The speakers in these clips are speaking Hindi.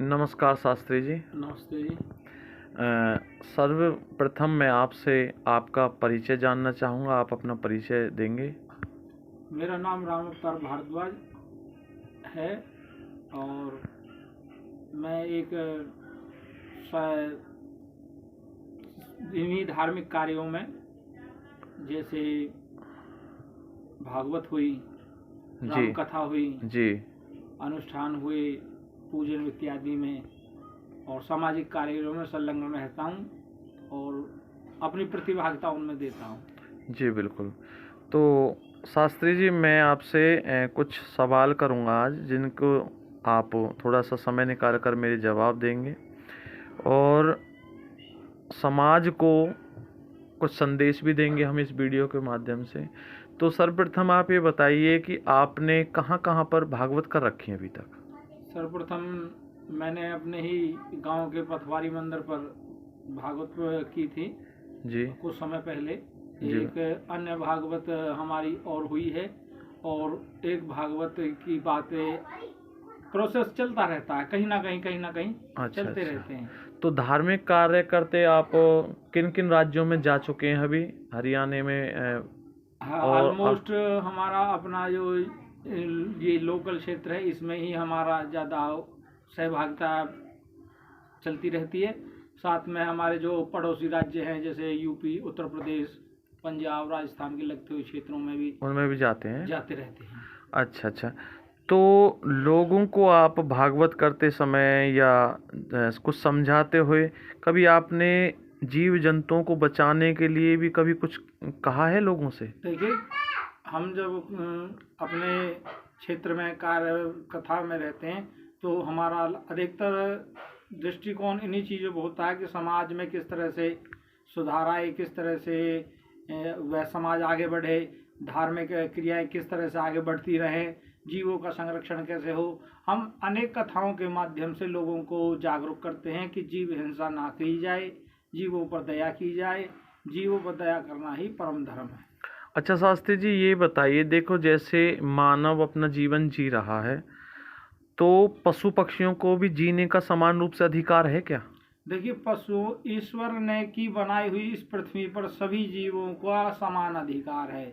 नमस्कार शास्त्री जी। नमस्ते जी। सर्वप्रथम मैं आपसे आपका परिचय जानना चाहूँगा। आप अपना परिचय देंगे? मेरा नाम राम अवतार भारद्वाज है और मैं एक इन्हीं धार्मिक कार्यों में, जैसे भागवत हुई, जी राम कथा हुई, जी अनुष्ठान हुए, पूजन इत्यादि में और सामाजिक कार्यों में संलग्न रहता हूँ और अपनी प्रतिभागिता उनमें देता हूँ। जी बिल्कुल। तो शास्त्री जी, मैं आपसे कुछ सवाल करूँगा आज, जिनको आप थोड़ा सा समय निकाल कर मेरे जवाब देंगे और समाज को कुछ संदेश भी देंगे हम इस वीडियो के माध्यम से। तो सर्वप्रथम आप ये बताइए कि आपने कहाँ कहाँ पर भागवत कर रखी है अभी तक? सर्वप्रथम मैंने अपने ही गांव के पथवारी मंदिर पर भागवत की थी जी कुछ समय पहले। जी एक अन्य भागवत हमारी और हुई है और एक भागवत की बातें प्रोसेस चलता रहता है, कहीं ना कहीं अच्छा चलते अच्छा। रहते हैं। तो धार्मिक कार्य करते आप किन किन राज्यों में जा चुके हैं अभी? हरियाणा में हाँ, और ऑलमोस्ट हमारा अपना जो ये लोकल क्षेत्र है, इसमें ही हमारा ज़्यादा सहभागिता चलती रहती है। साथ में हमारे जो पड़ोसी राज्य हैं, जैसे यूपी, उत्तर प्रदेश, पंजाब, राजस्थान के लगते हुए क्षेत्रों में भी उनमें भी जाते हैं? जाते रहते हैं। अच्छा अच्छा। तो लोगों को आप भागवत करते समय या कुछ समझाते हुए कभी आपने जीव जंतुओं को बचाने के लिए भी कभी कुछ कहा है लोगों से? देखिए, हम जब अपने क्षेत्र में कार्य कथा में रहते हैं तो हमारा अधिकतर दृष्टिकोण इन्हीं चीज़ों पर होता है कि समाज में किस तरह से सुधार आए, किस तरह से वह समाज आगे बढ़े, धार्मिक क्रियाएं किस तरह से आगे बढ़ती रहें, जीवों का संरक्षण कैसे हो। हम अनेक कथाओं के माध्यम से लोगों को जागरूक करते हैं कि जीव हिंसा ना की जाए, जीवों पर दया की जाए, जीवों पर दया करना ही परम धर्म है। अच्छा शास्त्री जी, ये बताइए, देखो जैसे मानव अपना जीवन जी रहा है, तो पशु पक्षियों को भी जीने का समान रूप से अधिकार है क्या? देखिए, पशु ईश्वर ने की बनाई हुई इस पृथ्वी पर सभी जीवों का समान अधिकार है।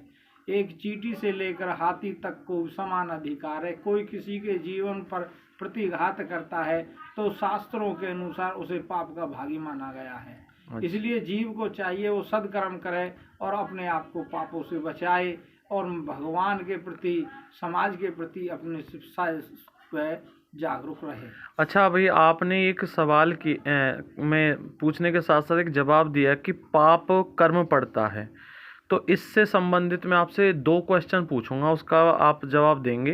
एक चींटी से लेकर हाथी तक को समान अधिकार है। कोई किसी के जीवन पर प्रतिघात करता है तो शास्त्रों के अनुसार उसे पाप का भागी माना गया है। अच्छा इसलिए जीव को चाहिए वो सद्कर्म करे और अपने आप को पापों से बचाए और भगवान के प्रति, समाज के प्रति अपने वह जागरूक रहे। अच्छा, भाई आपने एक सवाल की मैं पूछने के साथ साथ एक जवाब दिया कि पाप कर्म पड़ता है। तो इससे संबंधित मैं आपसे दो क्वेश्चन पूछूंगा, उसका आप जवाब देंगे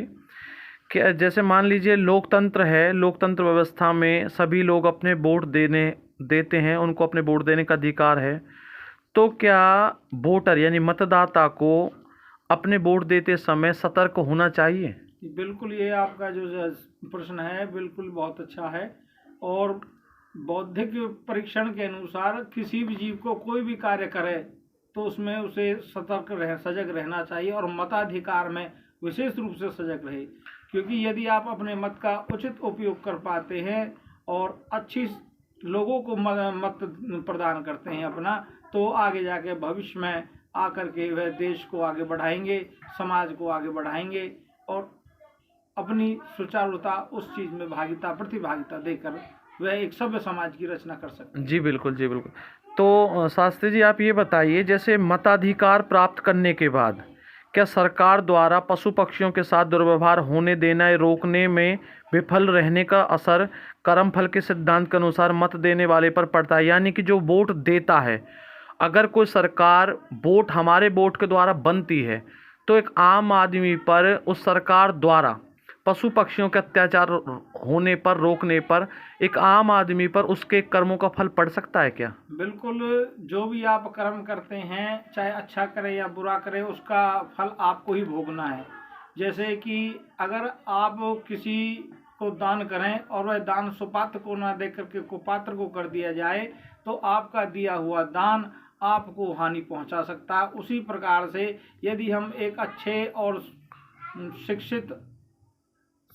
कि जैसे मान लीजिए लोकतंत्र है, लोकतंत्र व्यवस्था में सभी लोग अपने वोट देते हैं, उनको अपने वोट देने का अधिकार है। तो क्या वोटर यानी मतदाता को अपने वोट देते समय सतर्क होना चाहिए? बिल्कुल, ये आपका जो प्रश्न है बिल्कुल बहुत अच्छा है। और बौद्धिक परीक्षण के अनुसार किसी भी जीव को कोई भी कार्य करे तो उसमें उसे सजग रहना चाहिए और मताधिकार में विशेष रूप से सजग रहे। क्योंकि यदि आप अपने मत का उचित उपयोग कर पाते हैं और अच्छी लोगों को मत प्रदान करते हैं अपना, तो आगे जाके भविष्य में आकर के वह देश को आगे बढ़ाएंगे, समाज को आगे बढ़ाएंगे और अपनी सुचारुता उस चीज में प्रतिभागिता देकर वह एक सभ्य समाज की रचना कर सकते हैं। जी बिल्कुल, जी बिल्कुल। तो शास्त्री जी, आप ये बताइए, जैसे मताधिकार प्राप्त करने के बाद क्या सरकार द्वारा पशु पक्षियों के साथ दुर्व्यवहार होने देना या रोकने में विफल रहने का असर कर्मफल के सिद्धांत के अनुसार मत देने वाले पर पड़ता है? यानी कि जो वोट देता है, अगर कोई सरकार वोट हमारे वोट के द्वारा बनती है, तो एक आम आदमी पर उस सरकार द्वारा पशु पक्षियों के अत्याचार होने पर, रोकने पर एक आम आदमी पर उसके कर्मों का फल पड़ सकता है क्या? बिल्कुल, जो भी आप कर्म करते हैं, चाहे अच्छा करें या बुरा करें, उसका फल आपको ही भोगना है। जैसे कि अगर आप किसी को दान करें और वह दान सुपात्र को ना दे करके कुपात्र को कर दिया जाए तो आपका दिया हुआ दान आपको हानि पहुंचा सकता है। उसी प्रकार से यदि हम एक अच्छे और शिक्षित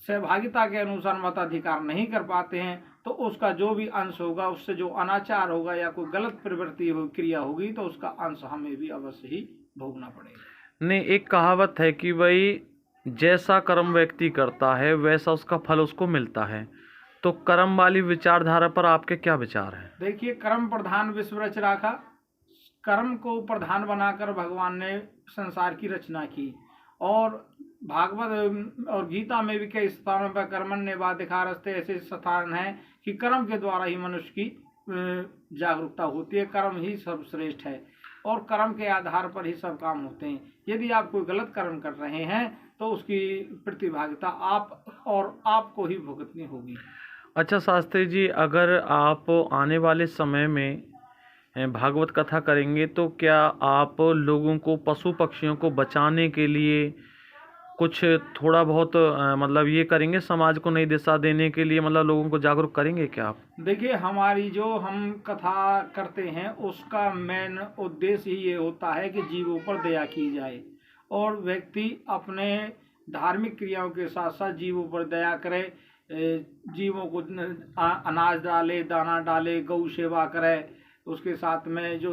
सहभागिता के अनुसार मताधिकार नहीं कर पाते हैं तो उसका जो भी अंश होगा, उससे जो अनाचार होगा या कोई गलत प्रवृत्ति हो क्रिया होगी तो उसका अंश हमें भी अवश्य ही भोगना पड़ेगा। नहीं, एक कहावत है कि भाई जैसा कर्म व्यक्ति करता है वैसा उसका फल उसको मिलता है। तो कर्म वाली विचारधारा पर आपके क्या विचार हैं? देखिए, कर्म प्रधान विश्व रच राखा। कर्म को प्रधान बनाकर भगवान ने संसार की रचना की और भागवत और गीता में भी कई स्थानों पर कर्मण्येवाधिकारस्ते ऐसे स्थान हैं कि कर्म के द्वारा ही मनुष्य की जागरूकता होती है। कर्म ही सर्वश्रेष्ठ है और कर्म के आधार पर ही सब काम होते हैं। यदि आप कोई गलत कर्म कर रहे हैं तो उसकी प्रतिभागिता आपको ही भुगतनी होगी। अच्छा शास्त्री जी, अगर आप आने वाले समय में भागवत कथा करेंगे तो क्या आप लोगों को, पशु पक्षियों को बचाने के लिए कुछ थोड़ा बहुत मतलब ये करेंगे, समाज को नई दिशा देने के लिए, मतलब लोगों को जागरूक करेंगे क्या आप? देखिए, हमारी जो हम कथा करते हैं उसका मेन उद्देश्य ही ये होता है कि जीवों पर दया की जाए और व्यक्ति अपने धार्मिक क्रियाओं के साथ साथ जीवों पर दया करे, जीवों को अनाज डाले, दाना डाले, गौ सेवा करे। उसके साथ में जो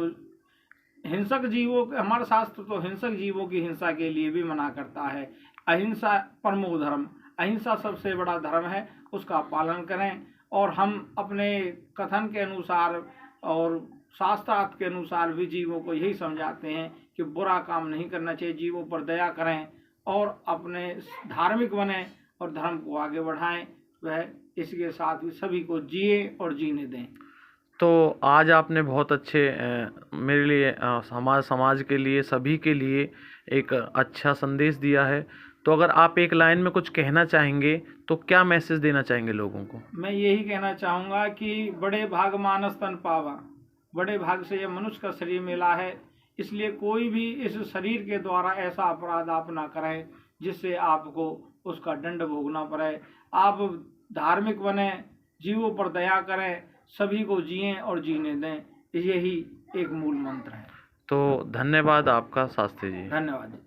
हिंसक जीवों, हमारा शास्त्र तो हिंसक जीवों की हिंसा के लिए भी मना करता है। अहिंसा परमो धर्म, अहिंसा सबसे बड़ा धर्म है, उसका पालन करें। और हम अपने कथन के अनुसार और शास्त्रार्थ के अनुसार भी जीवों को यही समझाते हैं कि बुरा काम नहीं करना चाहिए, जीवों पर दया करें और अपने धार्मिक बने और धर्म को आगे बढ़ाएं। वह इसके साथ ही सभी को जिए और जीने दें। तो आज आपने बहुत अच्छे मेरे लिए समाज के लिए, सभी के लिए एक अच्छा संदेश दिया है। तो अगर आप एक लाइन में कुछ कहना चाहेंगे तो क्या मैसेज देना चाहेंगे लोगों को? मैं यही कहना चाहूँगा कि बड़े भाग मानस तन पावा, बड़े भाग से यह मनुष्य का शरीर मिला है, इसलिए कोई भी इस शरीर के द्वारा ऐसा अपराध आप ना करें जिससे आपको उसका दंड भोगना पड़े। आप धार्मिक बने, जीवों पर दया करें, सभी को जिएं और जीने दें, यही एक मूल मंत्र है। तो धन्यवाद आपका शास्त्री जी। धन्यवाद।